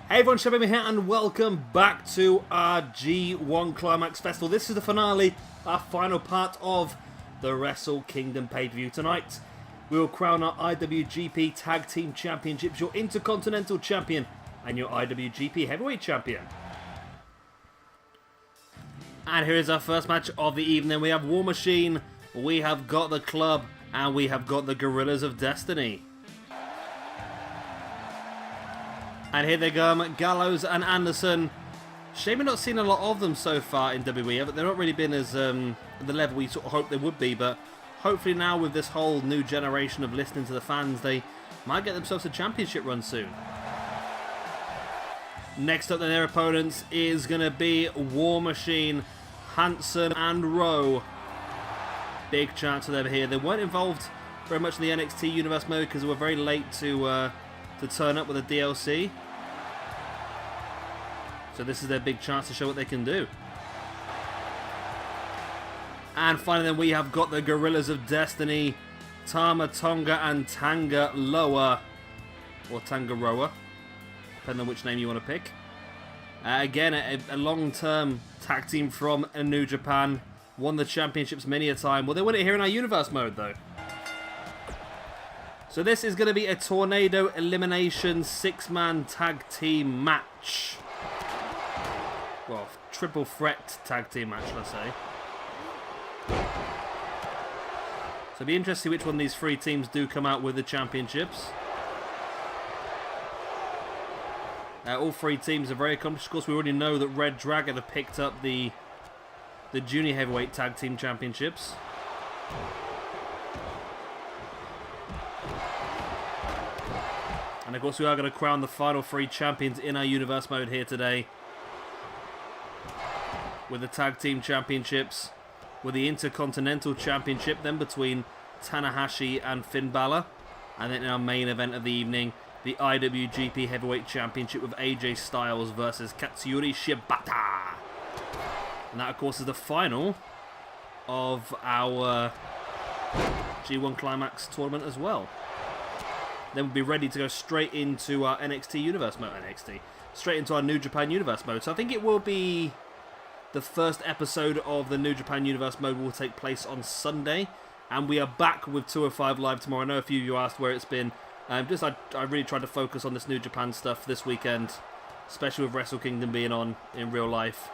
Hey everyone, Shibata here and welcome back to our G1 Climax Festival. This is the finale, our final part of the Wrestlekingdom pay-per-view. Tonight, we will crown our IWGP Tag Team Championships, your Intercontinental Champion and your IWGP Heavyweight Champion. And here is our first match of the evening. We have War Machine, we have got the Club, and we have got the Guerrillas of Destiny. And here they go, Gallows and Anderson. Shame we've not seen a lot of them so far in WWE, but they've not really been as at the level we sort of hoped they would be. But hopefully now with this whole new generation of listening to the fans, they might get themselves a championship run soon. Next up, their opponents is going to be War Machine, Hanson and Rowe. Big chance for them here. They weren't involved very much in the NXT Universe mode because they were very late to turn up with a DLC. So this is their big chance to show what they can do. And finally then we have got the Guerrillas of Destiny, Tama Tonga and Tanga Loa, or Tangaroa, depending on which name you want to pick. Again, a long-term tag team from New Japan, won the championships many a time. Well, they won it here in our Universe mode though. So this is going to be a Tornado Elimination 6-man tag team match. Well, triple threat tag team match, let's say. So it'll be interesting to see which one of these three teams do come out with the championships. All three teams are very accomplished. Of course, we already know that Red Dragon have picked up the Junior Heavyweight Tag Team Championships. And of course we are going to crown the final three champions in our Universe mode here today. With the Tag Team Championships, with the Intercontinental Championship then between Tanahashi and Finn Balor. And then in our main event of the evening, the IWGP Heavyweight Championship with AJ Styles versus Katsuyori Shibata. And that of course is the final of our G1 Climax tournament as well. Then we'll be ready to go straight into our NXT Universe mode. Straight into our New Japan Universe mode. So I think it will be the first episode of the New Japan Universe mode will take place on Sunday. And we are back with 205 Live tomorrow. I know a few of you asked where it's been. I really tried to focus on this New Japan stuff this weekend. Especially with Wrestlekingdom being on in real life.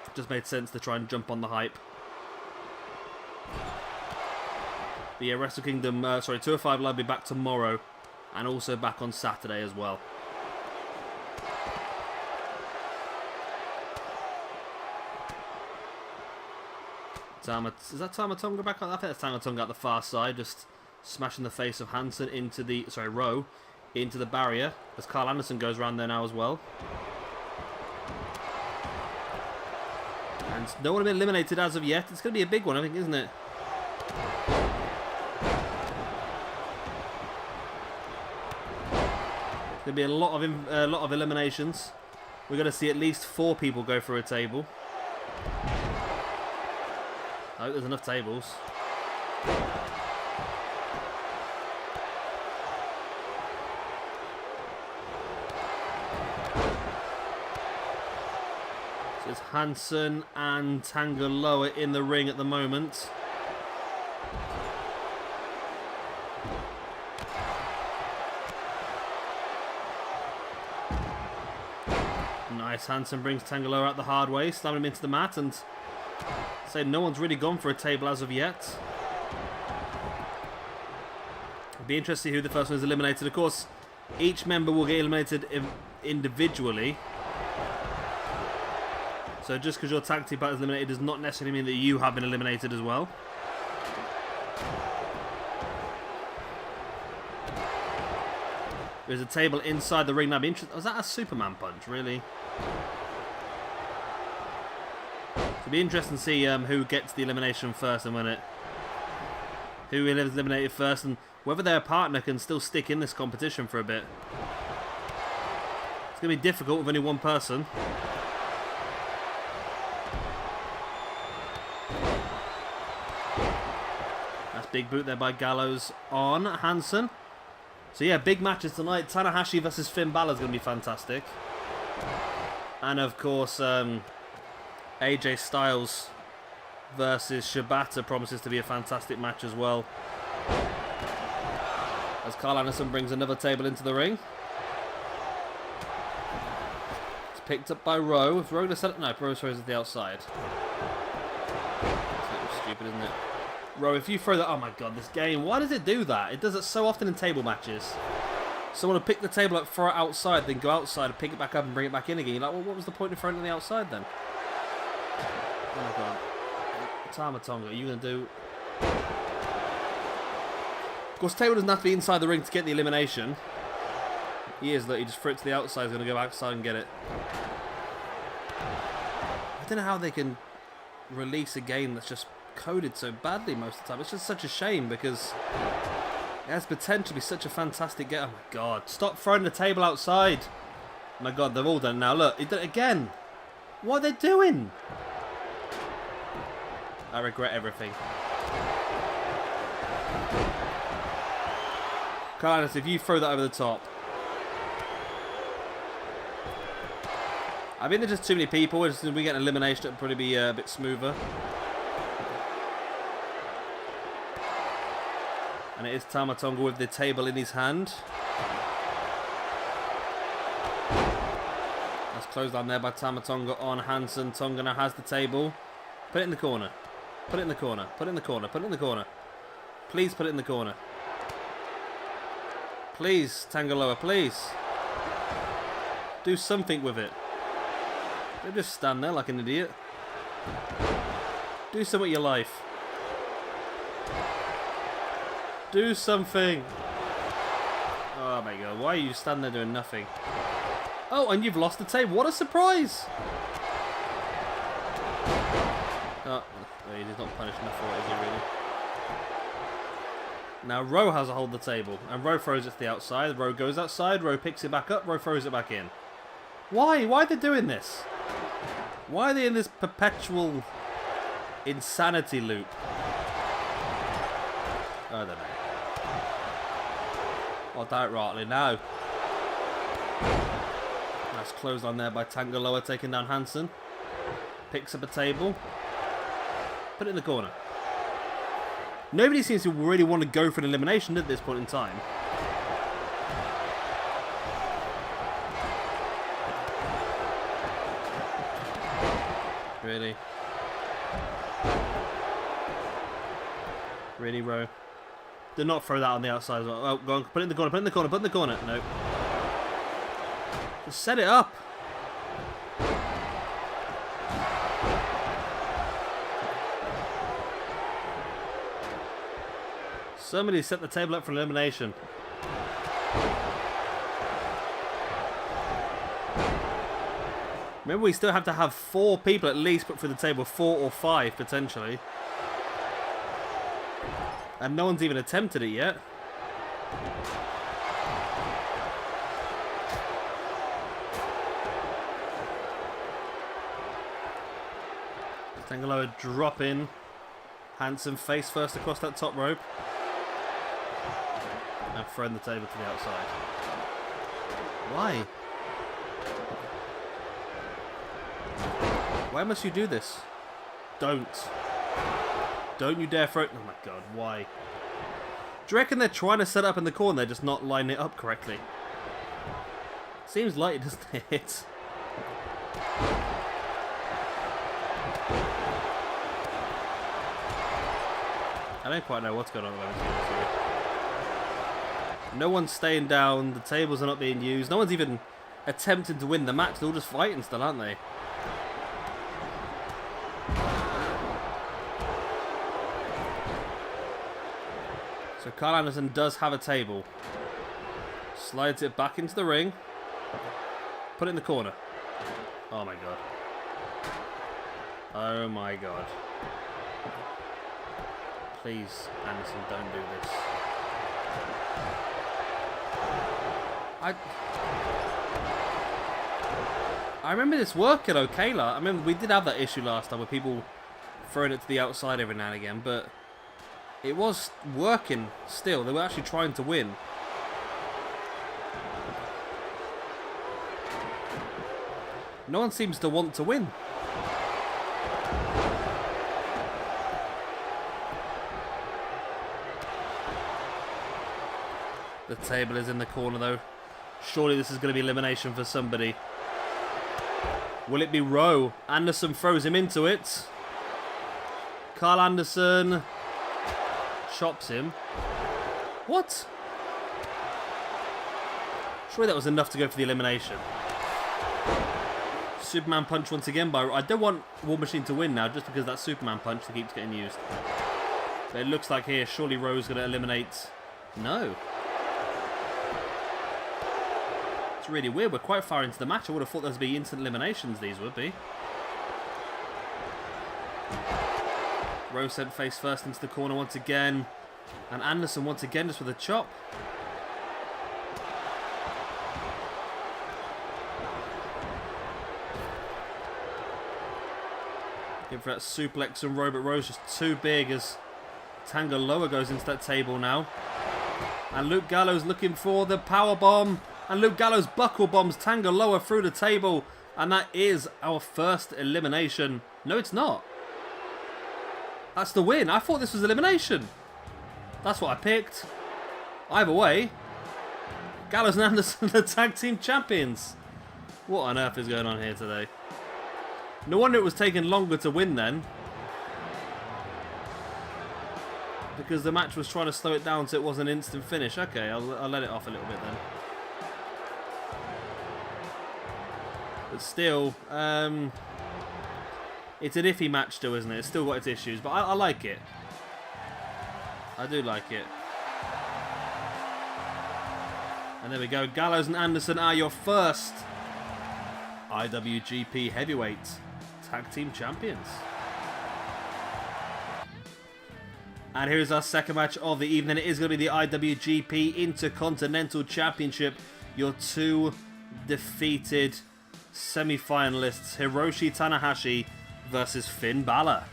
It just made sense to try and jump on the hype. But yeah, 205 Live will be back tomorrow. And also back on Saturday as well. Is that Tama Tonga back? I think that's Tama Tonga at the far side, just smashing the face of Hanson into the Rowe into the barrier as Carl Anderson goes around there now as well. And no one has been eliminated as of yet. It's going to be a big one, I think, isn't it? There'll be a lot of eliminations. We're going to see at least 4 people go through a table. I hope there's enough tables. So it's Hanson and Tangaloa in the ring at the moment. Nice, Hanson brings Tangaloa out the hard way, slamming him into the mat, and say no one's really gone for a table as of yet. It'll be interesting to see who the first one is eliminated. Of course, each member will get eliminated individually. So just because your tag team partner is eliminated does not necessarily mean that you have been eliminated as well. There's a table inside the ring. That'd be interesting. Was that a Superman punch? Really? It'll be interesting to see who gets the elimination first and who is eliminated first, and whether their partner can still stick in this competition for a bit. It's going to be difficult with only one person. That's big boot there by Gallows on Hanson. So yeah, big matches tonight. Tanahashi versus Finn Balor is going to be fantastic. And of course, AJ Styles versus Shibata promises to be a fantastic match as well. As Carl Anderson brings another table into the ring. It's picked up by Rowe. If Rowe to set up, no, Rowe throws at the outside. That's stupid, isn't it? Rowe, if you throw that, oh my god, this game, why does it do that? It does it so often in table matches. Someone will pick the table up, throw it outside, then go outside and pick it back up and bring it back in again. You're like, well, what was the point of throwing it on the outside then? Oh my god. Tama Tonga, are you going to do... Of course, table doesn't have to be inside the ring to get the elimination. He is, look, he just threw it to the outside, he's going to go outside and get it. I don't know how they can release a game that's just coded so badly most of the time. It's just such a shame because it has potential to be such a fantastic game. Oh my god, stop throwing the table outside. Oh my god, they've all done it now. Look, he did it again. What are they doing? I regret everything. Carlos, if you throw that over the top. I think there's just too many people. As soon as we get an elimination, it'll probably be a bit smoother. And it is Tama Tonga with the table in his hand. That's closed down there by Tama Tonga on Hansen. Tonga now has the table. Put it in the corner. Put it in the corner. Put it in the corner. Put it in the corner. Please put it in the corner. Please, Tangaloa, please. Do something with it. Don't just stand there like an idiot. Do something with your life. Do something. Oh my god, why are you standing there doing nothing? Oh, and you've lost the table. What a surprise! Oh, he's not punished enough for it, is he really? Now Rowe has a hold of the table, and Rowe throws it to the outside. Rowe goes outside, Rowe picks it back up, Rowe throws it back in. Why? Why are they doing this? Why are they in this perpetual insanity loop? I don't know. Oh, don't rightly now. That's closed on there by Tangaloa, taking down Hansen. Picks up a table. Put it in the corner. Nobody seems to really want to go for an elimination at this point in time. Really? Really, Rowe? Do not throw that on the outside as well. Oh, go on. Put it in the corner, put it in the corner, put it in the corner. Nope. Just set it up. Somebody set the table up for elimination. Remember, we still have to have 4 people at least put through the table. 4 or 5, potentially. And no one's even attempted it yet. Tangaloa drop in. Hansen face first across that top rope. And throwing the table to the outside. Why? Why must you do this? Don't. Don't you dare throw it. Oh my god, why? Do you reckon they're trying to set up in the corner, they're just not lining it up correctly? Seems like it, doesn't it? I don't quite know what's going on at the moment. No one's staying down, the tables are not being used, no one's even attempting to win the match, they're all just fighting still, aren't they? So Carl Anderson does have a table. Slides it back into the ring. Put it in the corner. Oh my god. Oh my god. Please, Anderson, don't do this. I remember this working okay. I remember we did have that issue last time with people throwing it to the outside every now and again, but it was working still. They were actually trying to win. No one seems to want to win. The table is in the corner though. Surely this is going to be elimination for somebody. Will it be Rowe? Anderson throws him into it. Carl Anderson chops him. What? Surely that was enough to go for the elimination. Superman punch once again by... I don't want War Machine to win now just because that Superman punch that keeps getting used. But it looks like here, surely Rowe's going to eliminate... No. It's really weird. We're quite far into the match. I would have thought there'd be instant eliminations, these would be. Rowe sent face first into the corner once again. And Anderson once again just with a chop. Looking for that suplex and Rowe, but Rowe's just too big as Tanga Loa goes into that table now. And Luke Gallows looking for the power bomb. And Luke Gallows buckle bombs Tanga Loa through the table. And that is our first elimination. No, it's not. That's the win. I thought this was elimination. That's what I picked. Either way, Gallows and Anderson are the tag team champions. What on earth is going on here today? No wonder it was taking longer to win then. Because the match was trying to slow it down so it was an instant finish. Okay, I'll let it off a little bit then. But still, it's an iffy match still, isn't it? It's still got its issues, but I like it. I do like it. And there we go. Gallows and Anderson are your first IWGP Heavyweight Tag Team Champions. And here's our second match of the evening. It is going to be the IWGP Intercontinental Championship. Your two defeated semi-finalists, Hiroshi Tanahashi versus Finn Balor.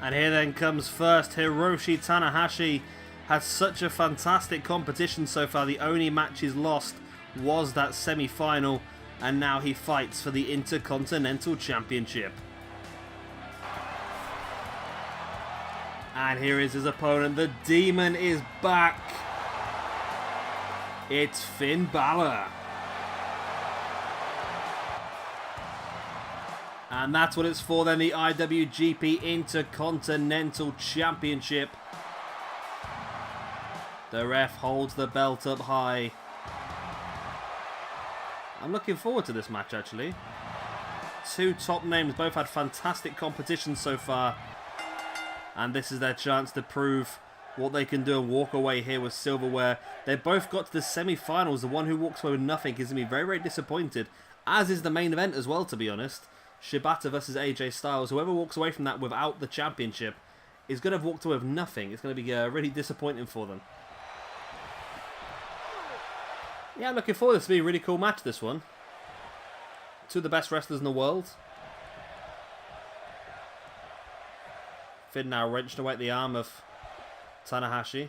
And here then comes first, Hiroshi Tanahashi had such a fantastic competition so far. The only match he's lost was that semi-final, and now he fights for the Intercontinental Championship. And here is his opponent. The Demon is back. It's Finn Balor. And that's what it's for then, the IWGP Intercontinental Championship. The ref holds the belt up high. I'm looking forward to this match actually. Two top names, both had fantastic competition so far. And this is their chance to prove what they can do and walk away here with silverware. They both got to the semi-finals. The one who walks away with nothing is going to be very, very disappointed. As is the main event as well, to be honest. Shibata versus AJ Styles. Whoever walks away from that without the championship is going to have walked away with nothing. It's going to be really disappointing for them. Yeah, I'm looking forward to this. To be a really cool match, this one. Two of the best wrestlers in the world. Finn now wrenching away at the arm of Tanahashi.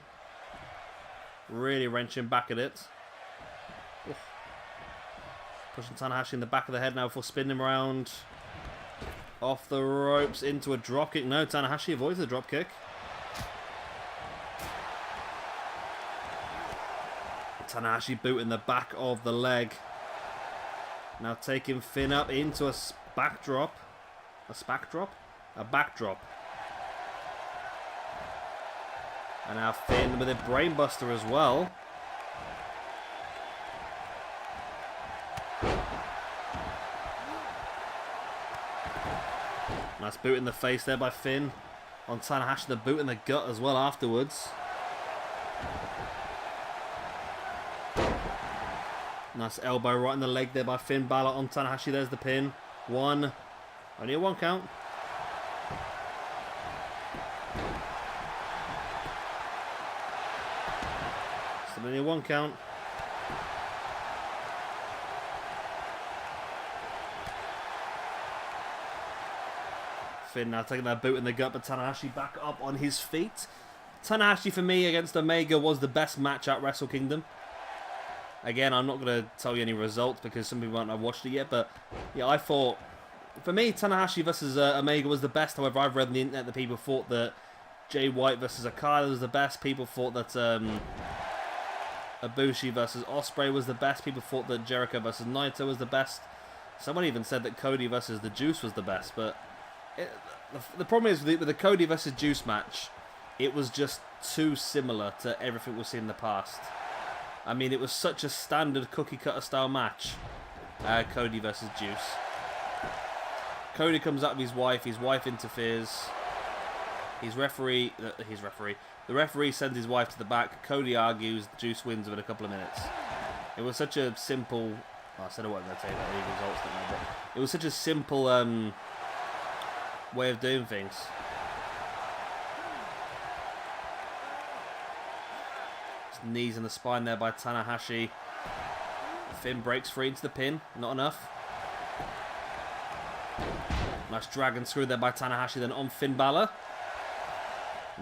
Really wrenching back at it. Oof. Pushing Tanahashi in the back of the head now before spinning him around. Off the ropes into a dropkick. No, Tanahashi avoids the dropkick. Tanahashi boot in the back of the leg. Now taking Finn up into a backdrop. A backdrop? A backdrop. And now Finn with a brainbuster as well. Nice boot in the face there by Finn. On Tanahashi, the boot in the gut as well afterwards. Nice elbow right in the leg there by Finn Balor on Tanahashi. There's the pin. One. Only a one count. Still only a one count. Finn now taking that boot in the gut, but Tanahashi back up on his feet. Tanahashi for me against Omega was the best match at Wrestle Kingdom. Again, I'm not going to tell you any results because some people haven't watched it yet, but yeah, I thought, for me, Tanahashi versus Omega was the best. However, I've read on the internet that people thought that Jay White versus Okada was the best. People thought that Ibushi versus Ospreay was the best. People thought that Jericho versus Naito was the best. Someone even said that Cody versus the Juice was the best, but the problem is with the Cody versus Juice match, it was just too similar to everything we've seen in the past. I mean, it was such a standard cookie cutter style match. Cody versus Juice. Cody comes up with his wife interferes. The referee sends his wife to the back. Cody argues, Juice wins within a couple of minutes. It was such a simple... I said I wasn't going to tell you about the results, but it was such a simple way of doing things. Just knees in the spine there by Tanahashi. Finn breaks free into the pin. Not enough. Nice dragon screw there by Tanahashi, then on Finn Balor.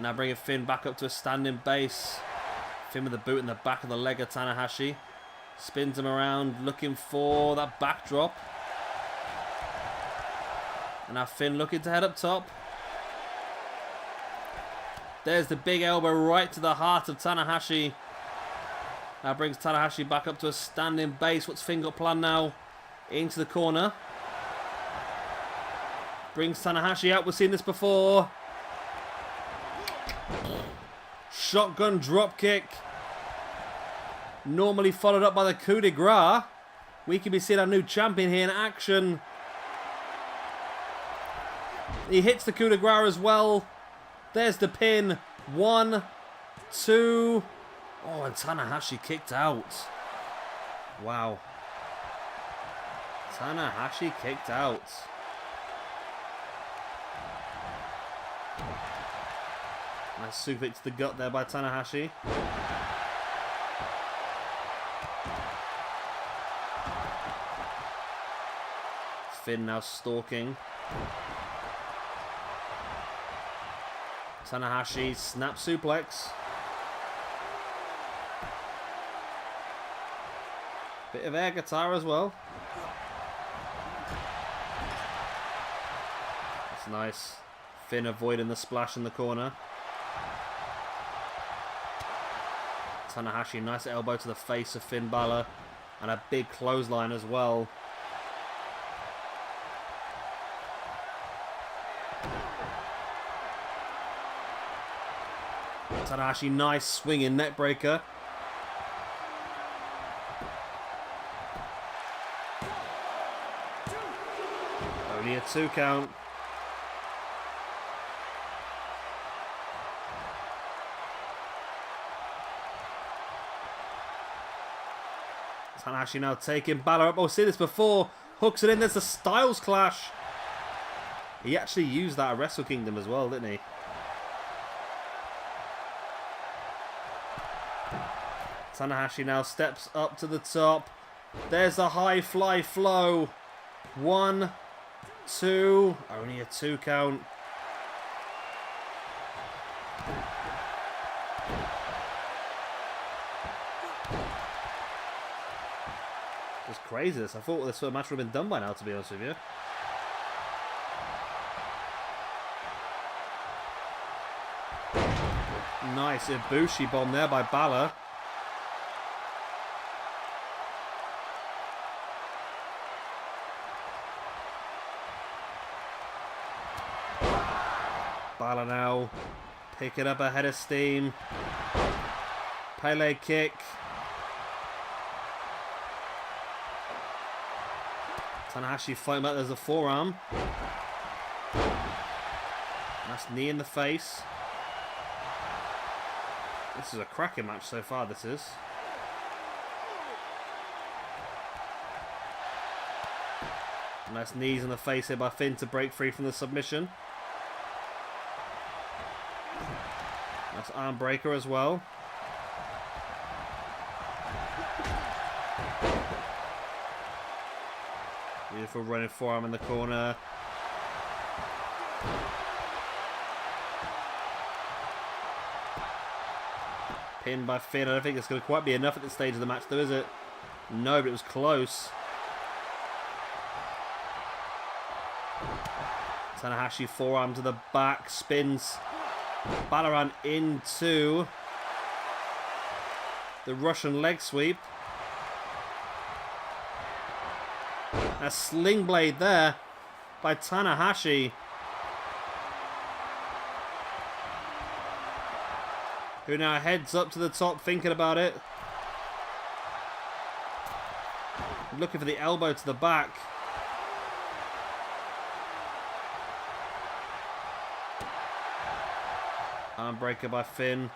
Now bringing Finn back up to a standing base. Finn with a boot in the back of the leg of Tanahashi. Spins him around, looking for that backdrop. And now Finn looking to head up top. There's the big elbow right to the heart of Tanahashi. Now brings Tanahashi back up to a standing base. What's Finn got planned now? Into the corner. Brings Tanahashi out. We've seen this before. Shotgun drop kick. Normally followed up by the coup de grace. We could be seeing our new champion here in action. He hits the coup de grace as well. There's the pin. 1, 2. Oh, and Tanahashi kicked out. Wow. Tanahashi kicked out. Nice suplex to the gut there by Tanahashi. Finn now stalking. Tanahashi snap suplex. Bit of air guitar as well. That's nice. Finn avoiding the splash in the corner. Tanahashi, nice elbow to the face of Finn Balor. And a big clothesline as well. Tanahashi, nice swinging neckbreaker. Only a 2 count. Tanahashi now taking Balor up. Oh, seen this before. Hooks it in. There's a Styles Clash. He actually used that at Wrestle Kingdom as well, didn't he? Tanahashi now steps up to the top. There's a high fly flow. 1, 2. Only a 2 count. It's crazy. I thought this sort of match would have been done by now, to be honest with you. Nice Ibushi bomb there by Balor. Balor now picking up a head of steam. Pele kick. Tanahashi fighting back. There's a forearm. Nice knee in the face. This is a cracking match so far, this is. Nice knees in the face here by Finn to break free from the submission. Nice arm breaker as well. Beautiful running forearm in the corner. Pinned by Finn. I don't think it's going to quite be enough at this stage of the match though, is it? No, but it was close. Tanahashi forearm to the back, spins Balor into the Russian leg sweep. A sling blade there by Tanahashi, who now heads up to the top thinking about it. Looking for the elbow to the back. Armbreaker by Finn.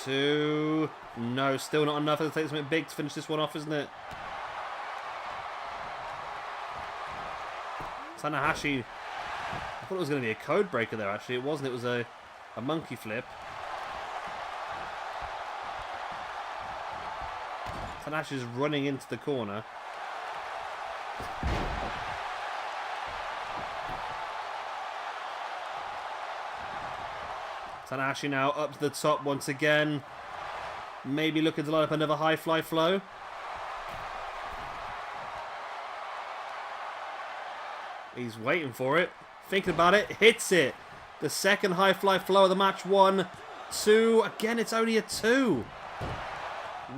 Two. No, still not enough. It'll take something big to finish this one off, isn't it? Tanahashi. I thought it was going to be a code breaker there, actually. It wasn't. It was a monkey flip. Tanahashi's running into the corner. Tanahashi now up to the top once again. Maybe looking to line up another high fly flow. He's waiting for it. Thinking about it. Hits it. The second high fly flow of the match. 1, 2. Again, it's only a 2.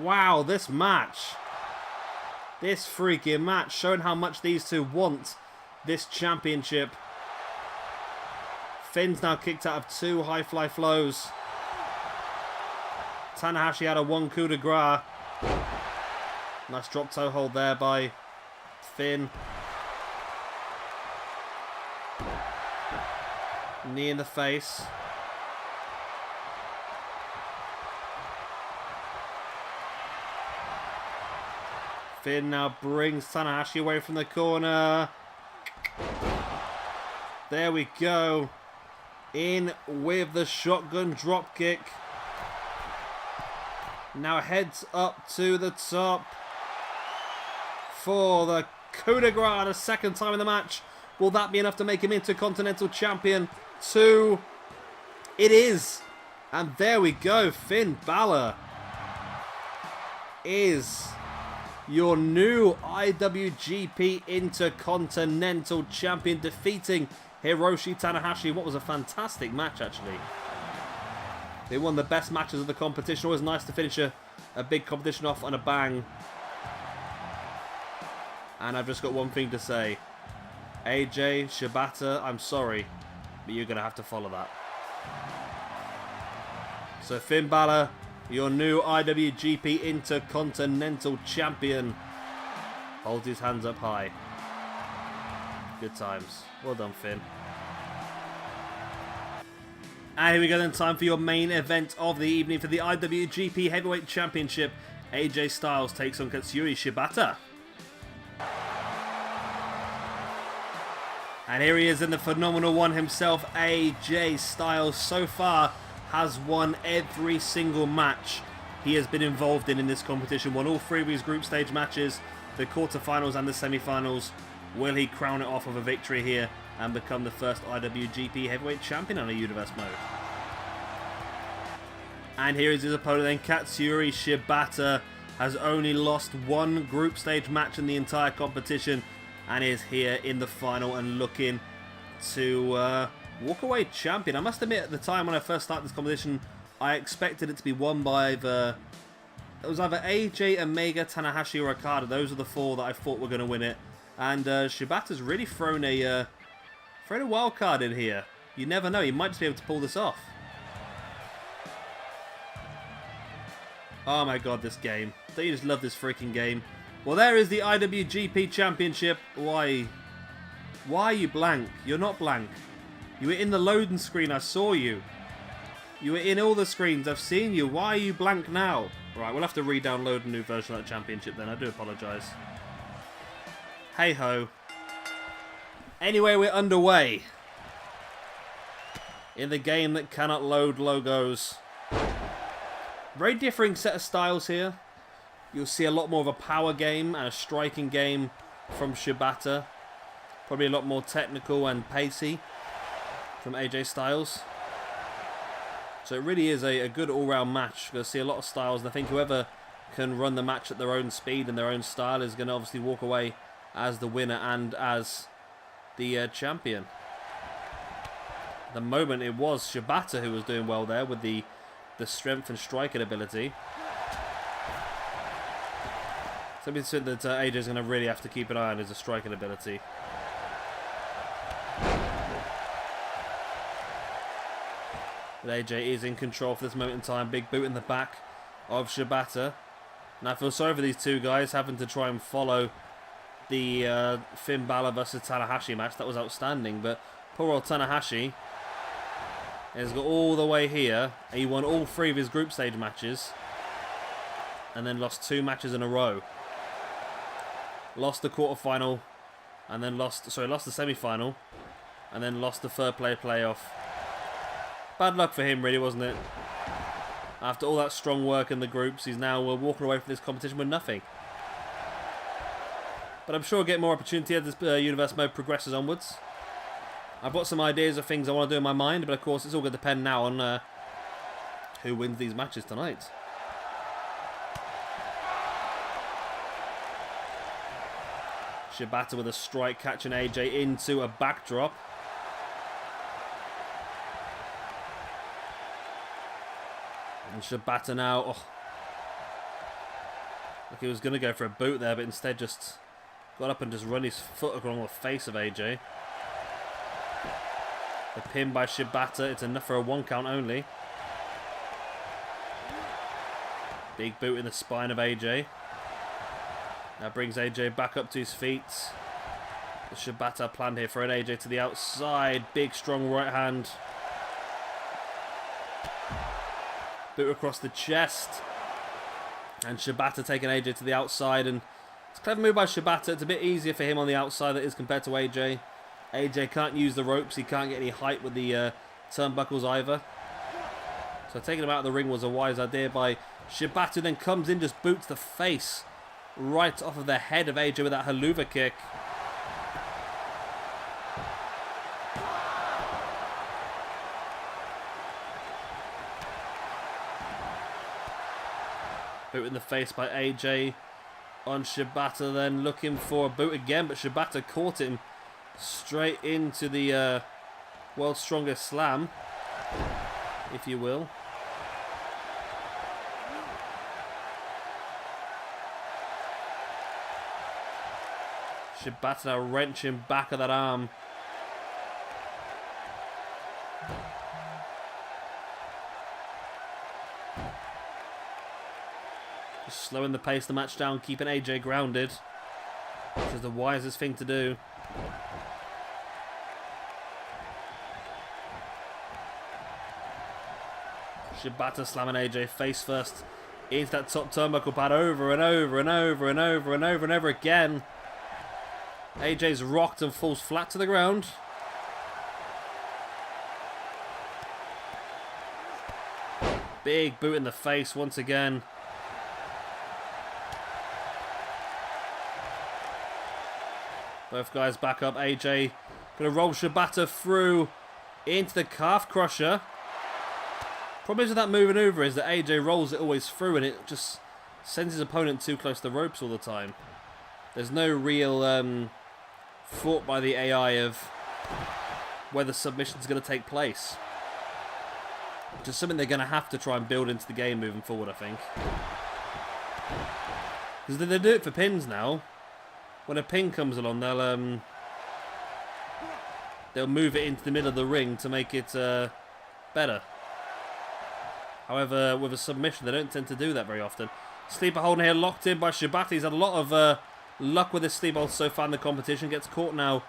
Wow, this match. This freaking match. Showing how much these two want this championship. Finn's now kicked out of 2 high fly flows. Tanahashi had a 1 coup de grace. Nice drop toe hold there by Finn. Knee in the face. Finn now brings Tanahashi away from the corner. There we go. In with the shotgun drop kick. Now heads up to the top for the coup de grace, a second time in the match. Will that be enough to make him Intercontinental Champion? 2. It is. And there we go. Finn Balor is your new IWGP Intercontinental Champion, defeating Hiroshi Tanahashi. What was a fantastic match, actually. They won the best matches of the competition. Always nice to finish a big competition off on a bang. And I've just got one thing to say. AJ, Shibata, I'm sorry, but you're going to have to follow that. So Finn Balor, your new IWGP Intercontinental Champion, holds his hands up high. Good times. Well done, Finn. And here we go then, time for your main event of the evening for the IWGP Heavyweight Championship. AJ Styles takes on Katsuyori Shibata. And here he is in the phenomenal one himself, AJ Styles. So far has won every single match he has been involved in this competition. Won all 3 of his group stage matches, the quarterfinals and the semifinals. Will he crown it off with a victory here and become the first IWGP Heavyweight Champion on a Universe mode? And here is his opponent then, Katsuyori Shibata. Has only lost 1 group stage match in the entire competition and is here in the final and looking to walk away champion. I must admit, at the time when I first started this competition, I expected it to be won by it was either AJ, Omega, Tanahashi or Okada. Those are the 4 that I thought were going to win it. And Shibata's really thrown a wild card in here. You never know, he might just be able to pull this off. Oh my god, this game. Don't you just love this freaking game? Well, there is the IWGP Championship. Why are you blank? You're not blank. You were in the loading screen, I saw you. You were in all the screens, I've seen you. Why are you blank now? Right, we'll have to re-download a new version of that championship then, I do apologise. Hey ho. Anyway, we're underway in the game that cannot load logos. Very differing set of styles here. You'll see a lot more of a power game and a striking game from Shibata. Probably a lot more technical and pacey from AJ Styles. So it really is a good all-round match. You're going to see a lot of styles, and I think whoever can run the match at their own speed and their own style is going to obviously walk away as the winner and as the champion. At the moment, it was Shibata who was doing well there with the strength and striking ability. Something that AJ is going to really have to keep an eye on is the striking ability. But AJ is in control for this moment in time. Big boot in the back of Shibata. And I feel sorry for these two guys having to try and follow the Finn Balor versus Tanahashi match. That was outstanding. But poor old Tanahashi has got all the way here. He won all 3 of his group stage matches. And then lost 2 matches in a row. Lost the quarterfinal. And then lost the semi-final. And then lost the third playoff. Bad luck for him, really, wasn't it? After all that strong work in the groups, he's now walking away from this competition with nothing. But I'm sure he'll get more opportunity as this universe mode progresses onwards. I've got some ideas of things I want to do in my mind, but of course it's all going to depend now on who wins these matches tonight. Shibata with a strike, catching AJ into a backdrop. And Shibata now, like he was going to go for a boot there, but instead just got up and just run his foot along the face of AJ. The pin by Shibata, it's enough for a 1 count only. Big boot in the spine of AJ. That brings AJ back up to his feet. The Shibata planned here for an AJ to the outside. Big strong right hand. Boot across the chest. And Shibata taking AJ to the outside. And it's a clever move by Shibata. It's a bit easier for him on the outside than it is compared to AJ. AJ can't use the ropes. He can't get any height with the turnbuckles either. So taking him out of the ring was a wise idea by Shibata. Then comes in, just boots the face right off of the head of AJ with that haluva kick. Boot in the face by AJ on Shibata, then looking for a boot again, but Shibata caught him straight into the world's strongest slam, if you will. Shibata now wrenching back of that arm. Just slowing the pace of the match down, keeping AJ grounded, which is the wisest thing to do. Shibata slamming AJ face first into that top turnbuckle pad over and over and over and over and over and over again. AJ's rocked and falls flat to the ground. Big boot in the face once again. Both guys back up. AJ going to roll Shibata through into the calf crusher. Problem with that moving over is that AJ rolls it always through and it just sends his opponent too close to the ropes all the time. There's no real thought by the AI of where the submission's going to take place. Just something they're going to have to try and build into the game moving forward, I think. Because they do it for pins now. When a pin comes along, they'll move it into the middle of the ring to make it better. However, with a submission, they don't tend to do that very often. Sleeper hold here locked in by Shibata. He's had a lot of luck with this sleeper hold so far in the competition. Gets caught now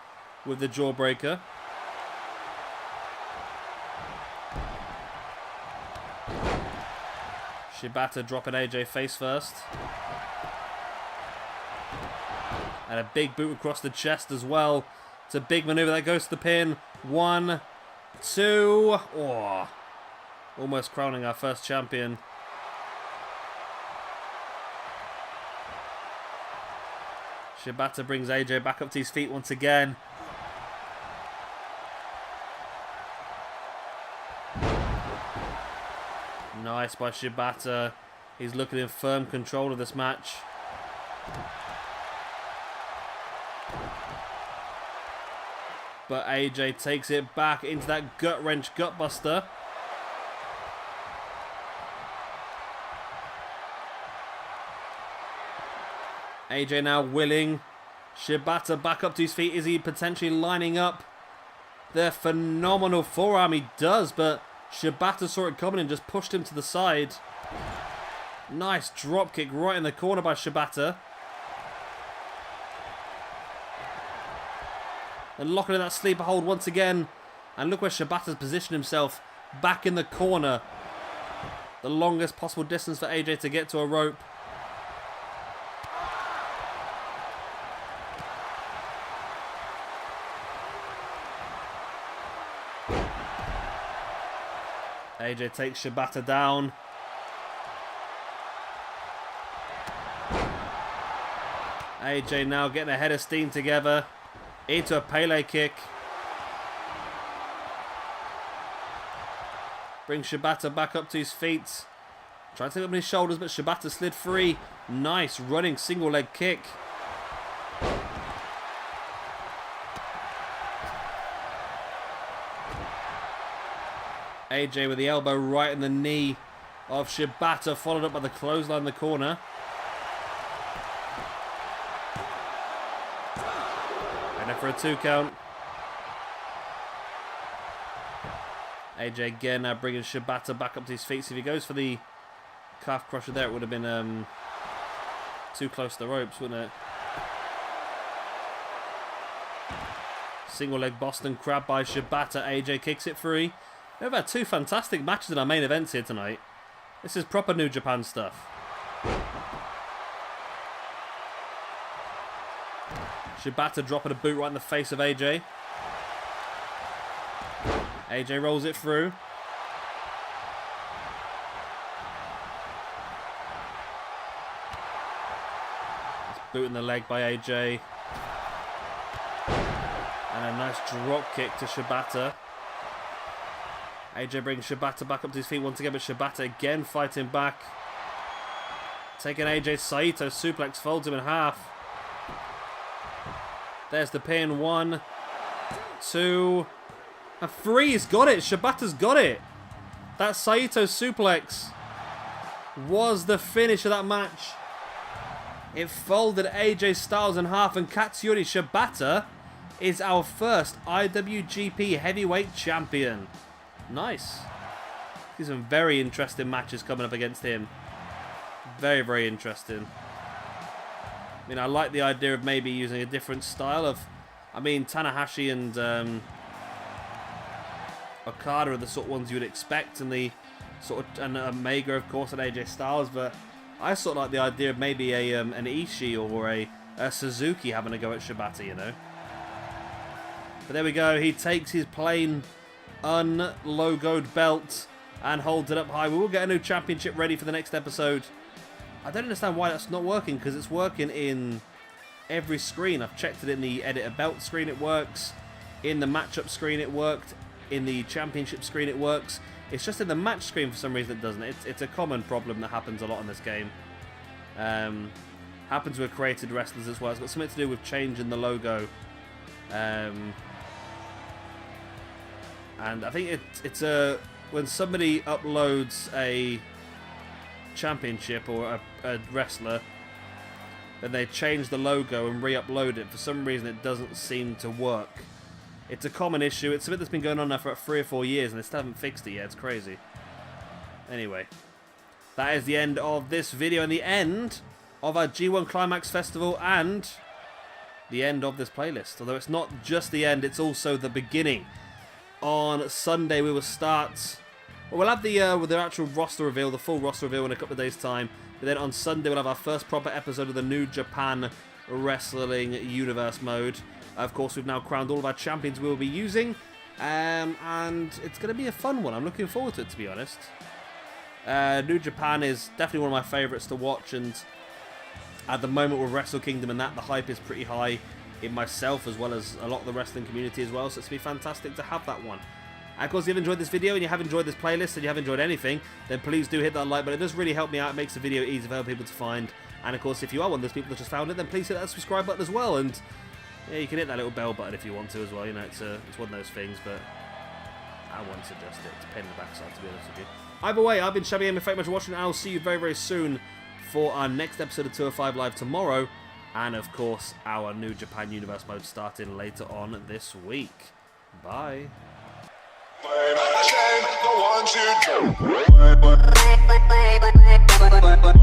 with the jawbreaker. Shibata dropping AJ face first. And a big boot across the chest as well. It's a big maneuver that goes to the pin. 1, 2. Oh, almost crowning our first champion. Shibata brings AJ back up to his feet once again. Nice by Shibata. He's looking in firm control of this match. But AJ takes it back into that gut wrench gut buster. AJ now willing. Shibata back up to his feet. Is he potentially lining up the phenomenal forearm? He does, but Shibata saw it coming and just pushed him to the side. Nice drop kick right in the corner by Shibata. And locking in that sleeper hold once again. And look where Shibata's positioned himself. Back in the corner. The longest possible distance for AJ to get to a rope. AJ takes Shibata down. AJ now getting a head of steam together. Into a Pele kick. Brings Shibata back up to his feet. Trying to take up on his shoulders, but Shibata slid free. Nice running single leg kick. AJ with the elbow right in the knee of Shibata, followed up by the clothesline in the corner. And for a 2 count. AJ again now bringing Shibata back up to his feet. So if he goes for the calf crusher there, it would have been too close to the ropes, wouldn't it? Single leg Boston Crab by Shibata. AJ kicks it free. We've had 2 fantastic matches in our main events here tonight. This is proper New Japan stuff. Shibata dropping a boot right in the face of AJ. AJ rolls it through. Boot in the leg by AJ. And a nice drop kick to Shibata. AJ brings Shibata back up to his feet once again, but Shibata again fighting back. Taking AJ Saito suplex, folds him in half. There's the pin. 1, 2, and 3. He's got it. Shibata's got it. That Saito suplex was the finish of that match. It folded AJ Styles in half, and Katsuyori Shibata is our first IWGP Heavyweight Champion. Nice. These are some very interesting matches coming up against him. Very, very interesting. I mean, I like the idea of maybe using a different style of... I mean, Tanahashi and Okada are the sort of ones you would expect, and the sort of... And Omega, of course, and AJ Styles, but I sort of like the idea of maybe an Ishii or a Suzuki having a go at Shibata, you know. But there we go. He takes his plain... unlogoed belt and holds it up high. We will get a new championship ready for the next episode. I don't understand why that's not working, because it's working in every screen. I've checked it in the edit a belt screen, it works. In the matchup screen, it worked. In the championship screen, it works. It's just in the match screen for some reason it doesn't. It's a common problem that happens a lot in this game. Happens with created wrestlers as well. It's got something to do with changing the logo. And I think it's when somebody uploads a championship or a wrestler, then they change the logo and re-upload it. For some reason, it doesn't seem to work. It's a common issue. It's something that's been going on now for about 3 or 4 years, and they still haven't fixed it yet. It's crazy. Anyway, that is the end of this video and the end of our G1 Climax Festival and the end of this playlist. Although it's not just the end, it's also the beginning. On Sunday, we will start... Well, we'll have the actual roster reveal, the full roster reveal in a couple of days' time. But then on Sunday, we'll have our first proper episode of the New Japan Wrestling Universe mode. Of course, we've now crowned all of our champions we will be using. And it's going to be a fun one. I'm looking forward to it, to be honest. New Japan is definitely one of my favourites to watch. And at the moment with Wrestlekingdom and that, the hype is pretty high in myself as well as a lot of the wrestling community as well. So it's going to be fantastic to have that one. And of course, if you've enjoyed this video and you have enjoyed this playlist and you have enjoyed anything, then please do hit that like button. It does really help me out. It makes the video easier for other people to find. And of course, if you are one of those people that just found it, then please hit that subscribe button as well. And yeah, you can hit that little bell button if you want to as well. You know, it's one of those things, but I wouldn't suggest it. It's a pain in the backside, to be honest with you. Either way, I've been Shabby Gamer. Thank you much for watching, and I'll see you very, very soon for our next episode of 205 Live tomorrow. And of course, our New Japan Universe mode starting later on this week. Bye. The one, two,